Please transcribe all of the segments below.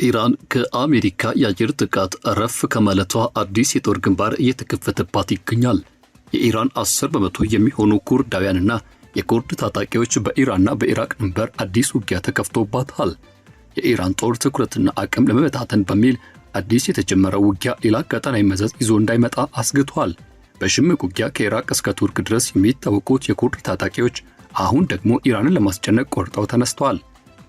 ኢራን ከአሜሪካ የአየር ጥቃት ረፍ ከማለቷ አዲስ የጦር ግንባር እየተከፈተባት ይገኛል። የኢራን 10% የሚሆኑ ኩርዳውያንና የኩርድ ታጣቂዎች በኢራንና በኢራቅ ድንበር አዲስ ውጊያ ተከፍቶባታል። የኢራን ጦር ትኩረትና አቅም ለመበታተን በሚል አዲስ የተጀመረው ውጊያ ሌላ ቀጠናዊ መዘዝ ይዞ እንዳይመጣ አስግቷል። በሽምቅ ውጊያ ከኢራቅ እስከ ቱርክ ድረስ የሚታወቁት የኩርድ ታጣቂዎች አሁን ደግሞ ኢራንን ለማስጨነቅ ቆርጠው ተነስተዋል።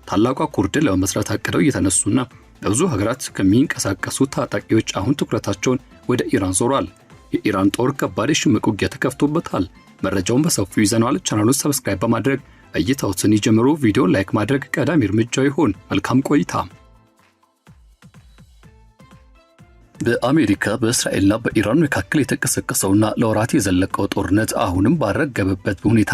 ታላቋ ኩርድን ለመመስረት አቅደው እየተነሱና በብዙ ሀገራት ከሚንቀሳቀሱ ታጣቂዎች አሁን ትኩረታቸውን ወደ ኢራን ዞሯል። የኢራን ጦር ከባድ የሽምቅ ውጊያ ተከፍቶበታል። መረጃውን በሰፊው ይዘናል። ቻናሉን ሰብስክራይብ በማድረግ እይታዎትን ይጀምሩ። ቪዲዮ ላይክ ማድረግ ቀዳሚ እርምጃው ይሁን። መልካም ቆይታ። በአሜሪካ በእስራኤልና በኢራን መካከል የተቀሰቀሰውና ለወራት የዘለቀው ጦርነት አሁንም ባረገበበት ሁኔታ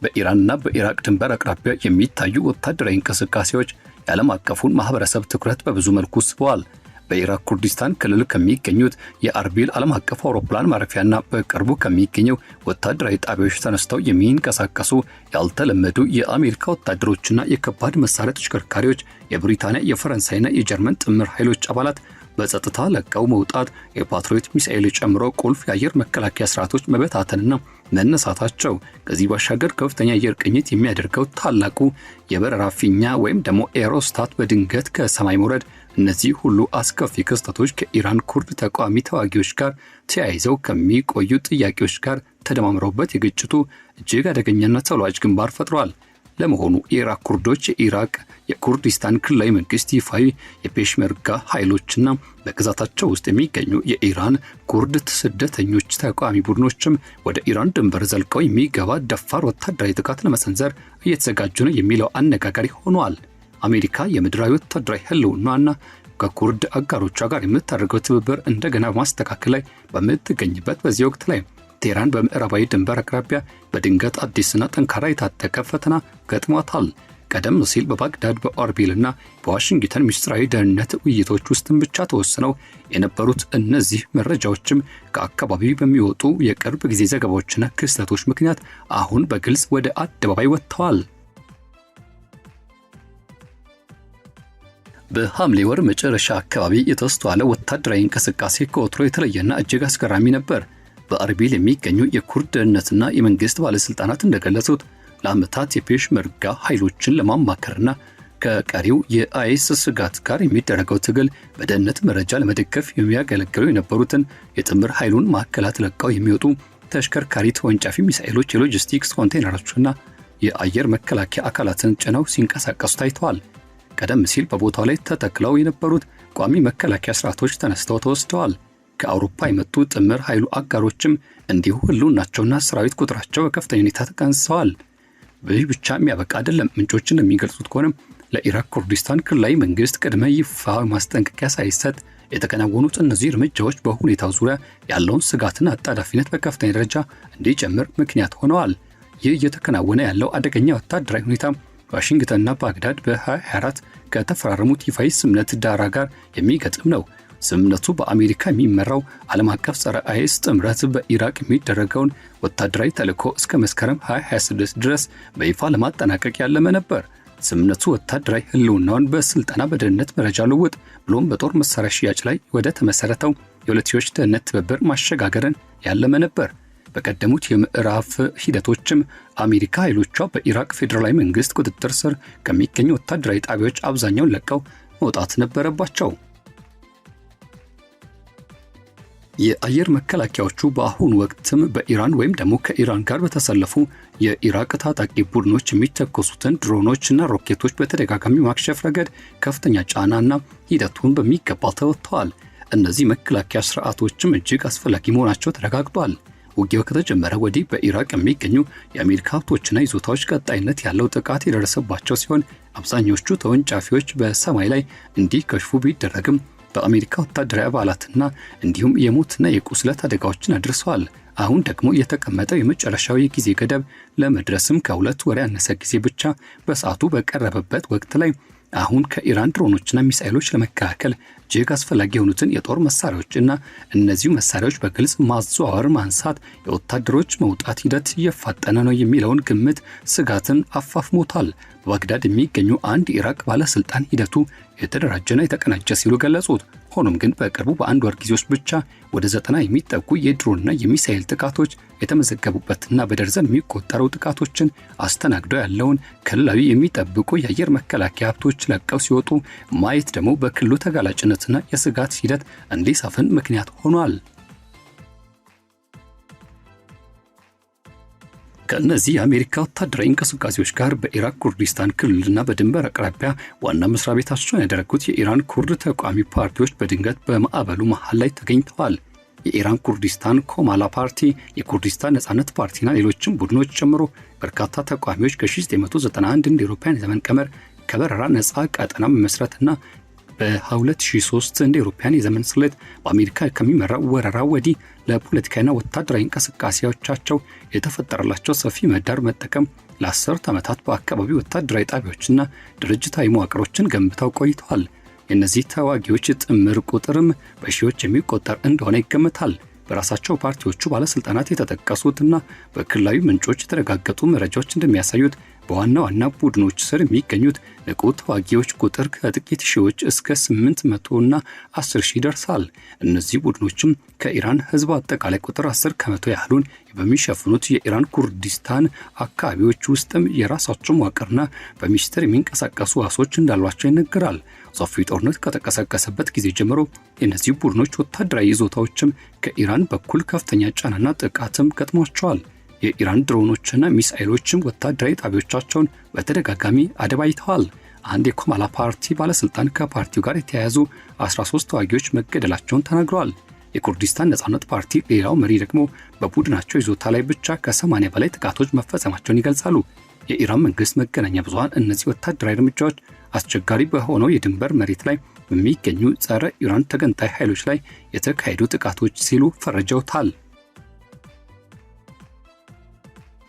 በኢራንና በኢራቅ ድንበር አቅራቢያ የሚታዩ ወታደራዊ እንቅስቃሴዎች የዓለም አቀፉን ማህበረሰብ ትኩረት በብዙ መልኩ ስበዋል። በኢራቅ ኩርዲስታን ክልል ከሚገኙት የአርቢል ዓለም አቀፍ አውሮፕላን ማረፊያና በቅርቡ ከሚገኘው ወታደራዊ ጣቢያዎች ተነስተው የሚንቀሳቀሱ ያልተለመዱ የአሜሪካ ወታደሮችና የከባድ መሳሪያ ተሽከርካሪዎች የብሪታንያ፣ የፈረንሳይና የጀርመን ጥምር ኃይሎች አባላት በጸጥታ ለቀው መውጣት፣ የፓትሪዮት ሚሳኤል ጨምሮ ቁልፍ የአየር መከላከያ ስርዓቶች መበታተንና መነሳታቸው ከዚህ ባሻገር ከፍተኛ አየር ቅኝት የሚያደርገው ታላቁ የበረራ ፊኛ ወይም ደግሞ ኤሮስታት በድንገት ከሰማይ መውረድ፣ እነዚህ ሁሉ አስከፊ ክስተቶች ከኢራን ኩርድ ተቃዋሚ ተዋጊዎች ጋር ተያይዘው ከሚቆዩ ጥያቄዎች ጋር ተደማምረውበት የግጭቱ እጅግ አደገኛና ተለዋጭ ግንባር ፈጥሯል። ለመሆኑ የኢራቅ ኩርዶች የኢራቅ የኩርዲስታን ክልላዊ መንግስት ይፋዊ የፔሽመርጋ ኃይሎችና በግዛታቸው ውስጥ የሚገኙ የኢራን ኩርድ ስደተኞች ተቃዋሚ ቡድኖችም ወደ ኢራን ድንበር ዘልቀው የሚገባ ደፋር ወታደራዊ ጥቃት ለመሰንዘር እየተዘጋጁ ነው የሚለው አነጋጋሪ ሆኗል። አሜሪካ የምድራዊ ወታደራዊ ህልውናና ከኩርድ አጋሮቿ ጋር የምታደርገው ትብብር እንደገና በማስተካከል ላይ በምትገኝበት በዚህ ወቅት ላይ ቴህራን በምዕራባዊ ድንበር አቅራቢያ በድንገት አዲስና ጠንካራ የታጠቀ ፈተና ገጥሟታል። ቀደም ሲል በባግዳድ በአርቢልና በዋሽንግተን ምስጢራዊ ደህንነት ውይይቶች ውስጥም ብቻ ተወስነው የነበሩት እነዚህ መረጃዎችም ከአካባቢው በሚወጡ የቅርብ ጊዜ ዘገባዎችና ክስተቶች ምክንያት አሁን በግልጽ ወደ አደባባይ ወጥተዋል። በሐምሌ ወር መጨረሻ አካባቢ የተስተዋለ ወታደራዊ እንቅስቃሴ ከወትሮ የተለየና እጅግ አስገራሚ ነበር። በአርቢል የሚገኙ የኩርድ ደህንነትና የመንግስት ባለስልጣናት እንደገለጹት ለዓመታት የፔሽመርጋ ኃይሎችን ለማማከርና ከቀሪው የአይስ ስጋት ጋር የሚደረገው ትግል በደህንነት መረጃ ለመደገፍ የሚያገለግሉ የነበሩትን የጥምር ኃይሉን ማዕከላት ለቀው የሚወጡ ተሽከርካሪ ተወንጫፊ ሚሳኤሎች፣ የሎጂስቲክስ ኮንቴይነሮችና የአየር መከላከያ አካላትን ጭነው ሲንቀሳቀሱ ታይተዋል። ቀደም ሲል በቦታው ላይ ተተክለው የነበሩት ቋሚ መከላከያ ስርዓቶች ተነስተው ተወስደዋል። ከአውሮፓ የመጡ ጥምር ኃይሉ አጋሮችም እንዲሁ ህልውናቸውና ሰራዊት ቁጥራቸው በከፍተኛ ሁኔታ ተቀንሰዋል። ይህ ብቻ የሚያበቃ አይደለም። ምንጮች እንደሚገልጹት ከሆነም ለኢራቅ ኩርዲስታን ክልላዊ መንግስት ቅድመ ይፋዊ ማስጠንቀቂያ ሳይሰጥ የተከናወኑት እነዚህ እርምጃዎች በሁኔታው ዙሪያ ያለውን ስጋትና አጣዳፊነት በከፍተኛ ደረጃ እንዲጨምር ምክንያት ሆነዋል። ይህ እየተከናወነ ያለው አደገኛ ወታደራዊ ሁኔታ ዋሽንግተንና ባግዳድ በ2024 ከተፈራረሙት ይፋዊ ስምምነት ዳራ ጋር የሚገጥም ነው። ስምምነቱ በአሜሪካ የሚመራው ዓለም አቀፍ ጸረ አይስ ጥምረት በኢራቅ የሚደረገውን ወታደራዊ ተልዕኮ እስከ መስከረም 2026 ድረስ በይፋ ለማጠናቀቅ ያለመ ነበር። ስምምነቱ ወታደራዊ ህልውናውን በስልጠና፣ በደህንነት መረጃ ልውውጥ ብሎም በጦር መሳሪያ ሽያጭ ላይ ወደ ተመሰረተው የሁለትዮሽ ደህንነት ትብብር ማሸጋገርን ያለመ ነበር። በቀደሙት የምዕራፍ ሂደቶችም አሜሪካ ኃይሎቿ በኢራቅ ፌዴራላዊ መንግስት ቁጥጥር ስር ከሚገኙ ወታደራዊ ጣቢያዎች አብዛኛውን ለቀው መውጣት ነበረባቸው። የአየር መከላከያዎቹ በአሁኑ ወቅትም በኢራን ወይም ደግሞ ከኢራን ጋር በተሰለፉ የኢራቅ ታጣቂ ቡድኖች የሚተኮሱትን ድሮኖችና ሮኬቶች በተደጋጋሚ ማክሸፍ ረገድ ከፍተኛ ጫናና ሂደቱን በሚገባ ተወጥተዋል። እነዚህ መከላከያ ስርዓቶችም እጅግ አስፈላጊ መሆናቸው ተረጋግጧል። ውጊያው ከተጀመረ ወዲህ በኢራቅ የሚገኙ የአሜሪካ ሀብቶችና ይዞታዎች ቀጣይነት ያለው ጥቃት የደረሰባቸው ሲሆን አብዛኞቹ ተወንጫፊዎች በሰማይ ላይ እንዲከሽፉ ቢደረግም በአሜሪካ ወታደራዊ አባላትና እንዲሁም የሞትና የቁስለት አደጋዎችን አድርሰዋል። አሁን ደግሞ የተቀመጠው የመጨረሻው የጊዜ ገደብ ለመድረስም ከሁለት ወር ያነሰ ጊዜ ብቻ በሰዓቱ በቀረበበት ወቅት ላይ አሁን ከኢራን ድሮኖችና ሚሳኤሎች ለመከላከል እጅግ አስፈላጊ የሆኑትን የጦር መሳሪያዎችና እነዚሁ መሳሪያዎች በግልጽ ማዘዋወር፣ ማንሳት፣ የወታደሮች መውጣት ሂደት እየፋጠነ ነው የሚለውን ግምት ስጋትን አፋፍሞታል። በባግዳድ የሚገኙ አንድ ኢራቅ ባለስልጣን ሂደቱ የተደራጀና የተቀናጀ ሲሉ ገለጹት። ሆኖም ግን በቅርቡ በአንድ ወር ጊዜ ውስጥ ብቻ ወደ 90 የሚጠጉ የድሮንና የሚሳኤል ጥቃቶች የተመዘገቡበትና በደርዘን የሚቆጠሩ ጥቃቶችን አስተናግዶ ያለውን ክልላዊ የሚጠብቁ የአየር መከላከያ ሀብቶች ለቀው ሲወጡ ማየት ደግሞ በክልሉ ተጋላጭነትና የስጋት ሂደት እንዲሰፍን ምክንያት ሆኗል። ከእነዚህ የአሜሪካ ወታደራዊ እንቅስቃሴዎች ጋር በኢራቅ ኩርዲስታን ክልልና በድንበር አቅራቢያ ዋና መስሪያ ቤታቸውን ያደረጉት የኢራን ኩርድ ተቃዋሚ ፓርቲዎች በድንገት በማዕበሉ መሃል ላይ ተገኝተዋል። የኢራን ኩርዲስታን ኮማላ ፓርቲ፣ የኩርዲስታን ነጻነት ፓርቲና ሌሎችም ቡድኖች ጨምሮ በርካታ ተቃዋሚዎች ከ1991 እንደ አውሮፓውያን ዘመን ቀመር ከበረራ ነጻ ቀጠና መመስረትና በ2003 እንደ አውሮፓውያን የዘመን ስሌት በአሜሪካ ከሚመራው ወረራ ወዲህ ለፖለቲካና ወታደራዊ እንቅስቃሴዎቻቸው የተፈጠረላቸው ሰፊ ምህዳር መጠቀም ለ10 ዓመታት በአካባቢው ወታደራዊ ጣቢያዎችና ድርጅታዊ መዋቅሮችን ገንብተው ቆይተዋል። የእነዚህ ተዋጊዎች ጥምር ቁጥርም በሺዎች የሚቆጠር እንደሆነ ይገመታል። በራሳቸው ፓርቲዎቹ ባለስልጣናት የተጠቀሱትና በክልላዊ ምንጮች የተረጋገጡ መረጃዎች እንደሚያሳዩት በዋና ዋና ቡድኖች ስር የሚገኙት ንቁ ተዋጊዎች ቁጥር ከጥቂት ሺዎች እስከ 800 እና 10 ሺህ ይደርሳል። እነዚህ ቡድኖችም ከኢራን ሕዝብ አጠቃላይ ቁጥር 10 ከመቶ ያህሉን በሚሸፍኑት የኢራን ኩርዲስታን አካባቢዎች ውስጥም የራሳቸው መዋቅርና በሚስጥር የሚንቀሳቀሱ ዋሶች እንዳሏቸው ይነገራል። ሰፊው ጦርነት ከተቀሰቀሰበት ጊዜ ጀምሮ የእነዚህ ቡድኖች ወታደራዊ ይዞታዎችም ከኢራን በኩል ከፍተኛ ጫናና ጥቃትም ገጥሟቸዋል። የኢራን ድሮኖችና ሚሳኤሎችም ወታደራዊ ጣቢያዎቻቸውን በተደጋጋሚ አደባይተዋል። አንድ የኮማላ ፓርቲ ባለስልጣን ከፓርቲው ጋር የተያያዙ 13 ተዋጊዎች መገደላቸውን ተናግረዋል። የኩርዲስታን ነጻነት ፓርቲ ሌላው መሪ ደግሞ በቡድናቸው ይዞታ ላይ ብቻ ከ80 በላይ ጥቃቶች መፈጸማቸውን ይገልጻሉ። የኢራን መንግስት መገናኛ ብዙሃን እነዚህ ወታደራዊ እርምጃዎች አስቸጋሪ በሆነው የድንበር መሬት ላይ በሚገኙ ጸረ ኢራን ተገንጣይ ኃይሎች ላይ የተካሄዱ ጥቃቶች ሲሉ ፈርጀውታል።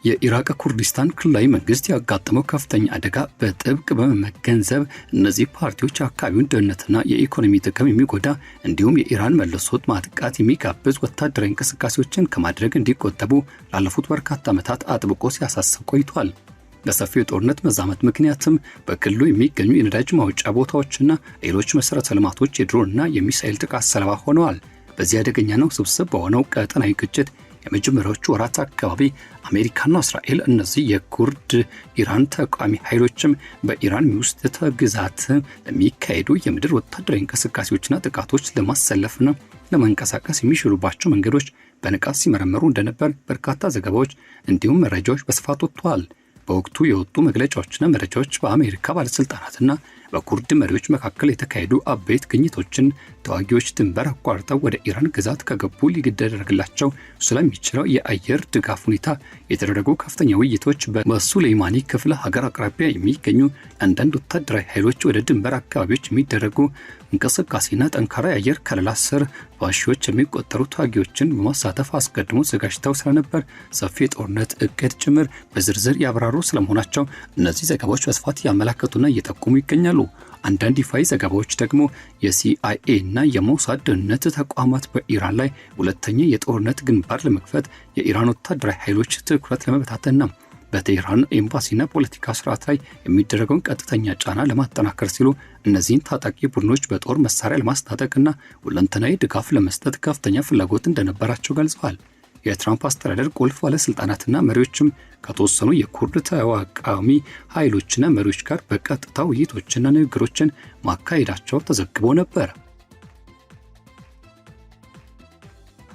የኢራቅ ኩርዲስታን ክልላዊ መንግስት ያጋጠመው ከፍተኛ አደጋ በጥብቅ በመገንዘብ እነዚህ ፓርቲዎች የአካባቢውን ደህንነትና የኢኮኖሚ ጥቅም የሚጎዳ እንዲሁም የኢራን መልሶ ማጥቃት የሚጋብዝ ወታደራዊ እንቅስቃሴዎችን ከማድረግ እንዲቆጠቡ ላለፉት በርካታ ዓመታት አጥብቆ ሲያሳስብ ቆይቷል። በሰፊው የጦርነት መዛመት ምክንያትም በክልሉ የሚገኙ የነዳጅ ማውጫ ቦታዎችና ሌሎች መሠረተ ልማቶች የድሮንና የሚሳኤል ጥቃት ሰለባ ሆነዋል። በዚህ አደገኛ ነው ስብስብ በሆነው ቀጠናዊ ግጭት የመጀመሪያዎቹ ወራት አካባቢ አሜሪካና እስራኤል እነዚህ የኩርድ ኢራን ተቃዋሚ ኃይሎችም በኢራን ውስጥ ግዛት ለሚካሄዱ የምድር ወታደራዊ እንቅስቃሴዎችና ጥቃቶች ለማሰለፍና ለመንቀሳቀስ የሚችሉባቸው መንገዶች በንቃት ሲመረመሩ እንደነበር በርካታ ዘገባዎች እንዲሁም መረጃዎች በስፋት ወጥተዋል። በወቅቱ የወጡ መግለጫዎችና መረጃዎች በአሜሪካ ባለስልጣናትና በኩርድ መሪዎች መካከል የተካሄዱ አበይት ግኝቶችን ተዋጊዎች ድንበር አቋርጠው ወደ ኢራን ግዛት ከገቡ ሊደረግላቸው ስለሚችለው የአየር ድጋፍ ሁኔታ የተደረጉ ከፍተኛ ውይይቶች በሱሌይማኒ ክፍለ ሀገር አቅራቢያ የሚገኙ አንዳንድ ወታደራዊ ኃይሎች ወደ ድንበር አካባቢዎች የሚደረጉ እንቅስቃሴና ጠንካራ የአየር ከለላ ስር በሺዎች የሚቆጠሩ ተዋጊዎችን በማሳተፍ አስቀድሞ ዘጋጅተው ስለነበር ሰፊ የጦርነት እቅድ ጭምር በዝርዝር ያብራሩ ስለመሆናቸው እነዚህ ዘገባዎች በስፋት ያመላከቱና እየጠቆሙ ይገኛሉ። አንዳንድ ይፋዊ ዘገባዎች ደግሞ የሲአይኤ እና የሞሳድ ደህንነት ተቋማት በኢራን ላይ ሁለተኛ የጦርነት ግንባር ለመክፈት የኢራን ወታደራዊ ኃይሎች ትኩረት ለመበታተንና በቴህራን ኤምባሲና ፖለቲካ ስርዓት ላይ የሚደረገውን ቀጥተኛ ጫና ለማጠናከር ሲሉ እነዚህን ታጣቂ ቡድኖች በጦር መሳሪያ ለማስታጠቅና ሁለንተናዊ ድጋፍ ለመስጠት ከፍተኛ ፍላጎት እንደነበራቸው ገልጸዋል። የትራምፕ አስተዳደር ቁልፍ ባለስልጣናትና መሪዎችም ከተወሰኑ የኩርድ ተቃዋሚ ኃይሎችና መሪዎች ጋር በቀጥታ ውይይቶችና ንግግሮችን ማካሄዳቸው ተዘግቦ ነበር።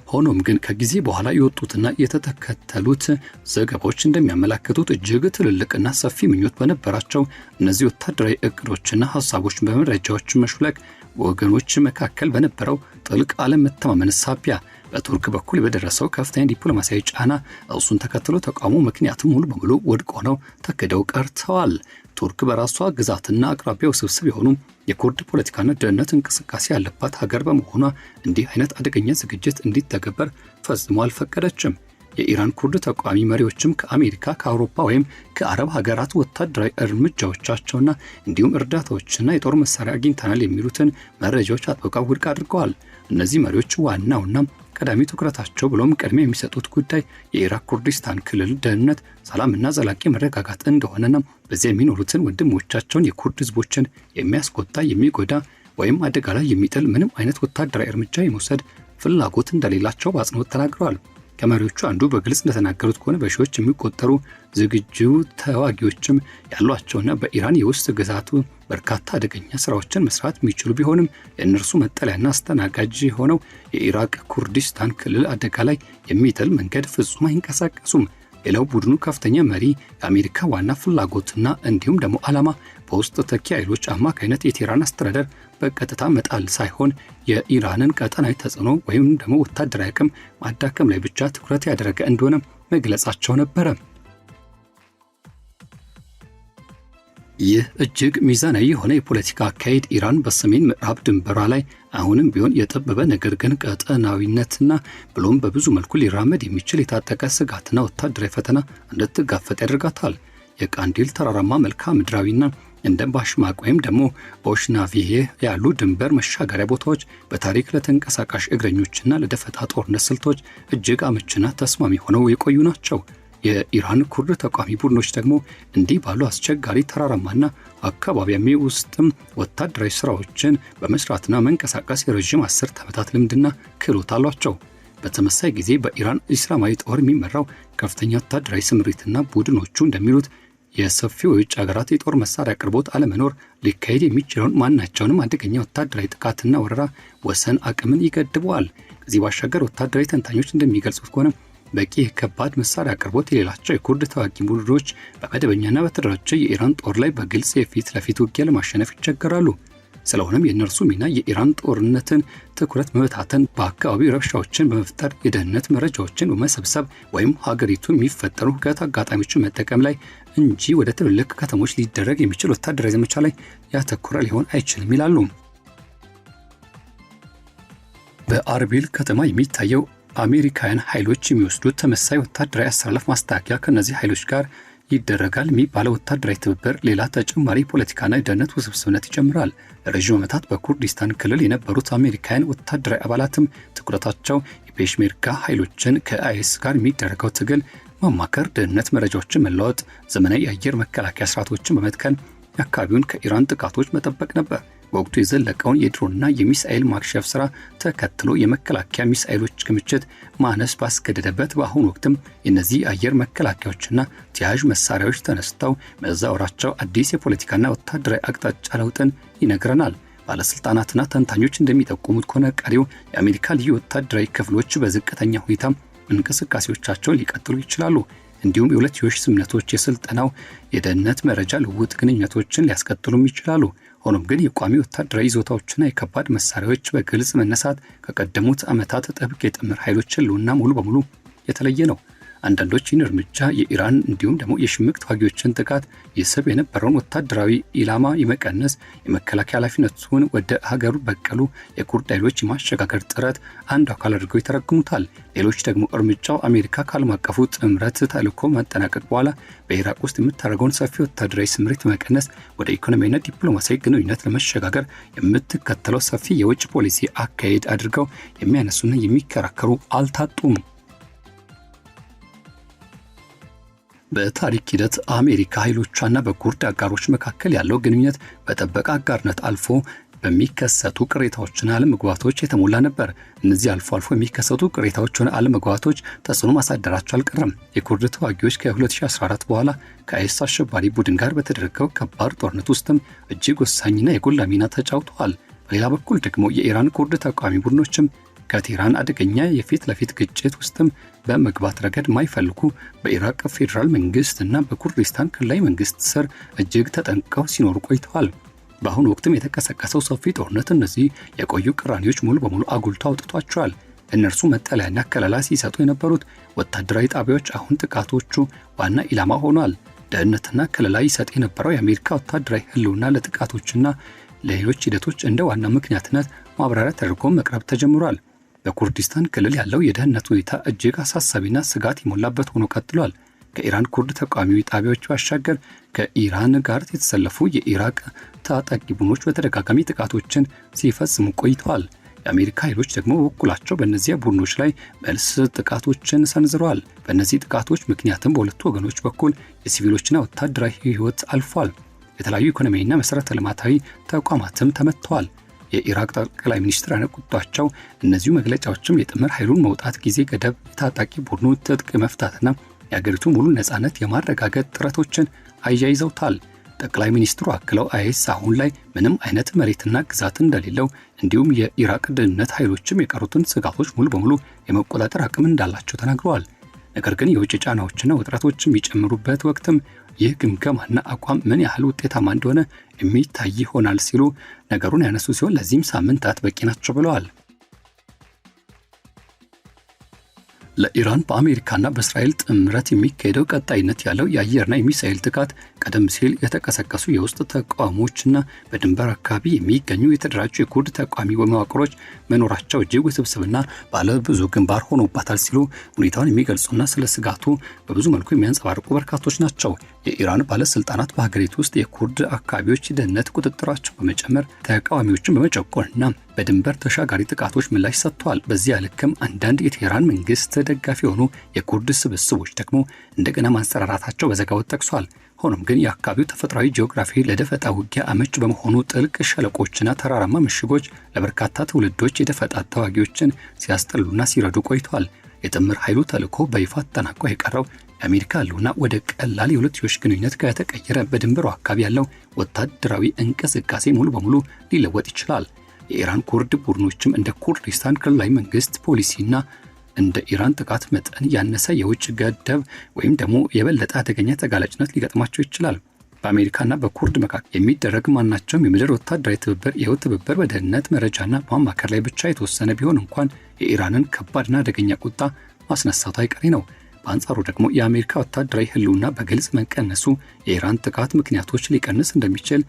ሆኖም ግን ከጊዜ በኋላ የወጡትና የተከተሉት ዘገባዎች እንደሚያመለክቱት እጅግ ትልልቅና ሰፊ ምኞት በነበራቸው እነዚህ ወታደራዊ እቅዶችና ሐሳቦች በመረጃዎች መሹለክ ወገኖች መካከል በነበረው ጥልቅ አለመተማመን ሳቢያ በቱርክ በኩል በደረሰው ከፍተኛ ዲፕሎማሲያዊ ጫና እሱን ተከትሎ ተቃውሞ ምክንያቱም ሙሉ በሙሉ ወድቆ ነው ተክደው ቀርተዋል። ቱርክ በራሷ ግዛትና አቅራቢያው ስብስብ የሆኑ የኩርድ ፖለቲካና ደህንነት እንቅስቃሴ ያለባት ሀገር በመሆኗ እንዲህ አይነት አደገኛ ዝግጅት እንዲተገበር ፈጽሞ አልፈቀደችም። የኢራን ኩርድ ተቃዋሚ መሪዎችም ከአሜሪካ፣ ከአውሮፓ ወይም ከአረብ ሀገራት ወታደራዊ እርምጃዎቻቸውና እንዲሁም እርዳታዎችና የጦር መሳሪያ አግኝተናል የሚሉትን መረጃዎች አጥብቀው ውድቅ አድርገዋል። እነዚህ መሪዎች ዋናውና ቀዳሚ ትኩረታቸው ብሎም ቅድሚያ የሚሰጡት ጉዳይ የኢራቅ ኩርዲስታን ክልል ደህንነት፣ ሰላምና ዘላቂ መረጋጋት እንደሆነና በዚያ የሚኖሩትን ወንድሞቻቸውን የኩርድ ህዝቦችን የሚያስቆጣ የሚጎዳ ወይም አደጋ ላይ የሚጥል ምንም አይነት ወታደራዊ እርምጃ የመውሰድ ፍላጎት እንደሌላቸው በአጽንኦት ተናግረዋል። ከመሪዎቹ አንዱ በግልጽ እንደተናገሩት ከሆነ በሺዎች የሚቆጠሩ ዝግጁ ተዋጊዎችም ያሏቸውና በኢራን የውስጥ ግዛቱ በርካታ አደገኛ ስራዎችን መስራት የሚችሉ ቢሆንም የእነርሱ መጠለያና አስተናጋጅ የሆነው የኢራቅ ኩርዲስታን ክልል አደጋ ላይ የሚጥል መንገድ ፍጹም አይንቀሳቀሱም። ሌላው ቡድኑ ከፍተኛ መሪ የአሜሪካ ዋና ፍላጎትና እንዲሁም ደግሞ ዓላማ በውስጥ ተኪ ኃይሎች አማካይነት የቴህራን አስተዳደር በቀጥታ መጣል ሳይሆን የኢራንን ቀጠናዊ ተጽዕኖ ወይም ደግሞ ወታደራዊ አቅም ማዳከም ላይ ብቻ ትኩረት ያደረገ እንደሆነ መግለጻቸው ነበረ። ይህ እጅግ ሚዛናዊ የሆነ የፖለቲካ አካሄድ ኢራን በሰሜን ምዕራብ ድንበሯ ላይ አሁንም ቢሆን የጠበበ ነገር ግን ቀጠናዊነትና ብሎም በብዙ መልኩ ሊራመድ የሚችል የታጠቀ ስጋትና ወታደራዊ ፈተና እንድትጋፈጥ ያደርጋታል። የቃንዲል ተራራማ መልክዓ ምድራዊና እንደ ባሽማቅ ወይም ደግሞ ኦሽናቪዬ ያሉ ድንበር መሻገሪያ ቦታዎች በታሪክ ለተንቀሳቃሽ እግረኞችና ለደፈጣ ጦርነት ስልቶች እጅግ አመችና ተስማሚ ሆነው የቆዩ ናቸው። የኢራን ኩርድ ተቃዋሚ ቡድኖች ደግሞ እንዲህ ባሉ አስቸጋሪ ተራራማና አካባቢያዊ ውስጥም ወታደራዊ ስራዎችን በመስራትና መንቀሳቀስ የረዥም 10 ዓመታት ልምድና ክህሎት አሏቸው። በተመሳይ ጊዜ በኢራን እስላማዊ ጦር የሚመራው ከፍተኛ ወታደራዊ ስምሪትና ቡድኖቹ እንደሚሉት የሰፊው የውጭ ሀገራት የጦር መሳሪያ አቅርቦት አለመኖር ሊካሄድ የሚችለውን ማናቸውንም አደገኛ ወታደራዊ ጥቃትና ወረራ ወሰን አቅምን ይገድበዋል። ከዚህ ባሻገር ወታደራዊ ተንታኞች እንደሚገልጹት ከሆነ በቂ ከባድ መሳሪያ አቅርቦት የሌላቸው የኩርድ ተዋጊ ቡድኖች በመደበኛና በተደራጀ የኢራን ጦር ላይ በግልጽ የፊት ለፊት ውጊያ ለማሸነፍ ይቸገራሉ። ስለሆነም የእነርሱ ሚና የኢራን ጦርነትን ትኩረት መበታተን፣ በአካባቢው ረብሻዎችን በመፍጠር የደህንነት መረጃዎችን በመሰብሰብ ወይም ሀገሪቱ የሚፈጠሩ ሁከት አጋጣሚዎችን መጠቀም ላይ እንጂ ወደ ትልልቅ ከተሞች ሊደረግ የሚችል ወታደራዊ ዘመቻ ላይ ያተኮረ ሊሆን አይችልም ይላሉ። በአርቢል ከተማ የሚታየው አሜሪካውያን ኃይሎች የሚወስዱት ተመሳሳይ ወታደራዊ አሰላለፍ ማስተካከያ ከነዚህ ኃይሎች ጋር ይደረጋል የሚባለው ወታደራዊ ትብብር ሌላ ተጨማሪ ፖለቲካና የደህንነት ውስብስብነት ይጨምራል። ለረዥም ዓመታት በኩርዲስታን ክልል የነበሩት አሜሪካውያን ወታደራዊ አባላትም ትኩረታቸው የፔሽሜርጋ ኃይሎችን ከአይኤስ ጋር የሚደረገው ትግል ማማከር፣ ደህንነት መረጃዎችን መለዋወጥ፣ ዘመናዊ የአየር መከላከያ ስርዓቶችን በመትከል አካባቢውን ከኢራን ጥቃቶች መጠበቅ ነበር። በወቅቱ የዘለቀውን የድሮንና የሚሳኤል ማክሸፍ ሥራ ተከትሎ የመከላከያ ሚሳኤሎች ክምችት ማነስ ባስገደደበት በአሁኑ ወቅትም የእነዚህ የአየር መከላከያዎችና ተያያዥ መሳሪያዎች ተነስተው መዛወራቸው አዲስ የፖለቲካና ወታደራዊ አቅጣጫ ለውጥን ይነግረናል። ባለሥልጣናትና ተንታኞች እንደሚጠቁሙት ከሆነ ቀሪው የአሜሪካ ልዩ ወታደራዊ ክፍሎች በዝቅተኛ ሁኔታ እንቅስቃሴዎቻቸውን ሊቀጥሉ ይችላሉ። እንዲሁም የሁለትዮሽ ስምምነቶች፣ የስልጠናው የደህንነት መረጃ ልውውጥ ግንኙነቶችን ሊያስቀጥሉም ይችላሉ። ሆኖም ግን የቋሚ ወታደራዊ ይዞታዎችና የከባድ መሳሪያዎች በግልጽ መነሳት ከቀደሙት ዓመታት ጥብቅ የጥምር ኃይሎች ህልውና ሙሉ በሙሉ የተለየ ነው። አንዳንዶች ይህን እርምጃ የኢራን እንዲሁም ደግሞ የሽምቅ ተዋጊዎችን ጥቃት ይስብ የነበረውን ወታደራዊ ኢላማ የመቀነስ የመከላከያ ኃላፊነቱን ወደ ሀገሩ በቀሉ የኩርድ ኃይሎች የማሸጋገር ጥረት አንዱ አካል አድርገው ይተረጉሙታል። ሌሎች ደግሞ እርምጃው አሜሪካ ከዓለም አቀፉ ጥምረት ተልዕኮ ማጠናቀቅ በኋላ በኢራቅ ውስጥ የምታደርገውን ሰፊ ወታደራዊ ስምሪት መቀነስ ወደ ኢኮኖሚያዊና ዲፕሎማሲያዊ ግንኙነት ለመሸጋገር የምትከተለው ሰፊ የውጭ ፖሊሲ አካሄድ አድርገው የሚያነሱና የሚከራከሩ አልታጡም። በታሪክ ሂደት አሜሪካ ኃይሎቿና በኩርድ አጋሮች መካከል ያለው ግንኙነት በጠበቀ አጋርነት አልፎ በሚከሰቱ ቅሬታዎችና አለመግባባቶች የተሞላ ነበር። እነዚህ አልፎ አልፎ የሚከሰቱ ቅሬታዎችና አለመግባባቶች ተጽዕኖ ማሳደራቸው አልቀረም። የኩርድ ተዋጊዎች ከ2014 በኋላ ከአይኤስ አሸባሪ ቡድን ጋር በተደረገው ከባድ ጦርነት ውስጥም እጅግ ወሳኝና የጎላ ሚና ተጫውተዋል። በሌላ በኩል ደግሞ የኢራን ኩርድ ተቃዋሚ ቡድኖችም ከቴህራን አደገኛ የፊት ለፊት ግጭት ውስጥም በመግባት ረገድ ማይፈልጉ በኢራቅ ፌዴራል መንግስት እና በኩርዲስታን ክልላዊ መንግስት ስር እጅግ ተጠንቀው ሲኖሩ ቆይተዋል። በአሁኑ ወቅትም የተቀሰቀሰው ሰፊ ጦርነት እነዚህ የቆዩ ቅራኔዎች ሙሉ በሙሉ አጉልቶ አውጥቷቸዋል። እነርሱ መጠለያና ከለላ ሲሰጡ የነበሩት ወታደራዊ ጣቢያዎች አሁን ጥቃቶቹ ዋና ኢላማ ሆኗል። ደህንነትና ከለላ ይሰጥ የነበረው የአሜሪካ ወታደራዊ ህልውና ለጥቃቶችና ለሌሎች ሂደቶች እንደ ዋና ምክንያትነት ማብራሪያ ተደርጎ መቅረብ ተጀምሯል። በኩርዲስታን ክልል ያለው የደህንነት ሁኔታ እጅግ አሳሳቢና ስጋት የሞላበት ሆኖ ቀጥሏል። ከኢራን ኩርድ ተቃዋሚ ጣቢያዎች ባሻገር ከኢራን ጋር የተሰለፉ የኢራቅ ታጣቂ ቡድኖች በተደጋጋሚ ጥቃቶችን ሲፈጽሙ ቆይተዋል። የአሜሪካ ኃይሎች ደግሞ በበኩላቸው በእነዚያ ቡድኖች ላይ መልስ ጥቃቶችን ሰንዝረዋል። በእነዚህ ጥቃቶች ምክንያትም በሁለቱ ወገኖች በኩል የሲቪሎችና ወታደራዊ ሕይወት አልፏል። የተለያዩ ኢኮኖሚያዊና መሠረተ ልማታዊ ተቋማትም ተመትተዋል። የኢራቅ ጠቅላይ ሚኒስትር ያነቁቷቸው እነዚሁ መግለጫዎችም የጥምር ኃይሉን መውጣት ጊዜ ገደብ፣ የታጣቂ ቡድኑ ትጥቅ መፍታትና የአገሪቱ ሙሉ ነፃነት የማረጋገጥ ጥረቶችን አያይዘውታል። ጠቅላይ ሚኒስትሩ አክለው አይኤስ አሁን ላይ ምንም አይነት መሬትና ግዛት እንደሌለው እንዲሁም የኢራቅ ደህንነት ኃይሎችም የቀሩትን ስጋቶች ሙሉ በሙሉ የመቆጣጠር አቅም እንዳላቸው ተናግረዋል። ነገር ግን የውጭ ጫናዎችና ውጥረቶች የሚጨምሩበት ወቅትም ይህ ግምገማና አቋም ምን ያህል ውጤታማ እንደሆነ የሚታይ ይሆናል ሲሉ ነገሩን ያነሱ ሲሆን ለዚህም ሳምንታት በቂ ናቸው ብለዋል። ለኢራን በአሜሪካና በእስራኤል ጥምረት የሚካሄደው ቀጣይነት ያለው የአየርና የሚሳኤል ጥቃት ቀደም ሲል የተቀሰቀሱ የውስጥ ተቃውሞዎችና በድንበር አካባቢ የሚገኙ የተደራጁ የኩርድ ተቃዋሚ መዋቅሮች መኖራቸው እጅግ ውስብስብና ባለ ብዙ ግንባር ሆኖባታል ሲሉ ሁኔታውን የሚገልጹና ስለ ስጋቱ በብዙ መልኩ የሚያንጸባርቁ በርካቶች ናቸው። የኢራን ባለስልጣናት በሀገሪቱ ውስጥ የኩርድ አካባቢዎች ደህንነት ቁጥጥራቸው በመጨመር ተቃዋሚዎችን በመጨቆንና በድንበር ተሻጋሪ ጥቃቶች ምላሽ ሰጥተዋል። በዚያ ልክም አንዳንድ የቴህራን መንግስት ደጋፊ የሆኑ የኩርድ ስብስቦች ደግሞ እንደገና ማንሰራራታቸው በዘገባው ጠቅሷል። ሆኖም ግን የአካባቢው ተፈጥሯዊ ጂኦግራፊ ለደፈጣ ውጊያ አመች በመሆኑ ጥልቅ ሸለቆችና ተራራማ ምሽጎች ለበርካታ ትውልዶች የደፈጣ ተዋጊዎችን ሲያስጠሉና ሲረዱ ቆይተዋል። የጥምር ኃይሉ ተልዕኮ በይፋ ተጠናቆ የቀረው የአሜሪካ ህልውና ወደ ቀላል የሁለትዮሽ ግንኙነት ከተቀየረ በድንበሩ አካባቢ ያለው ወታደራዊ እንቅስቃሴ ሙሉ በሙሉ ሊለወጥ ይችላል። የኢራን ኩርድ ቡድኖችም እንደ ኩርዲስታን ክልላዊ መንግስት ፖሊሲና እንደ ኢራን ጥቃት መጠን ያነሰ የውጭ ገደብ ወይም ደግሞ የበለጠ አደገኛ ተጋላጭነት ሊገጥማቸው ይችላል። በአሜሪካና በኩርድ መካከል የሚደረግ ማናቸውም የምድር ወታደራዊ ትብብር ይኸው ትብብር በደህንነት መረጃና በማማከር ላይ ብቻ የተወሰነ ቢሆን እንኳን የኢራንን ከባድና አደገኛ ቁጣ ማስነሳቱ አይቀሬ ነው። በአንጻሩ ደግሞ የአሜሪካ ወታደራዊ ህልውና በግልጽ መቀነሱ የኢራን ጥቃት ምክንያቶች ሊቀንስ እንደሚችል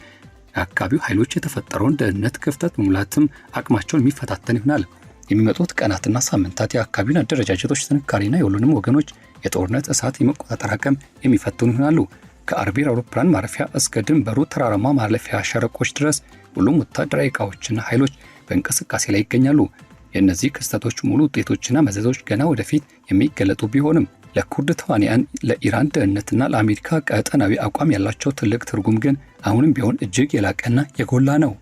የአካባቢው ኃይሎች የተፈጠረውን ደህንነት ክፍተት መሙላትም አቅማቸውን የሚፈታተን ይሆናል። የሚመጡት ቀናትና ሳምንታት የአካባቢውን አደረጃጀቶች ጥንካሬና የሁሉንም ወገኖች የጦርነት እሳት የመቆጣጠር አቅም የሚፈትኑ ይሆናሉ። ከአርቢል አውሮፕላን ማረፊያ እስከ ድንበሩ ተራራማ ማለፊያ ሸለቆች ድረስ ሁሉም ወታደራዊ ዕቃዎችና ኃይሎች በእንቅስቃሴ ላይ ይገኛሉ። የእነዚህ ክስተቶች ሙሉ ውጤቶችና መዘዞች ገና ወደፊት የሚገለጡ ቢሆንም ለኩርድ ተዋንያን፣ ለኢራን ደህንነትና ለአሜሪካ ቀጠናዊ አቋም ያላቸው ትልቅ ትርጉም ግን አሁንም ቢሆን እጅግ የላቀና የጎላ ነው።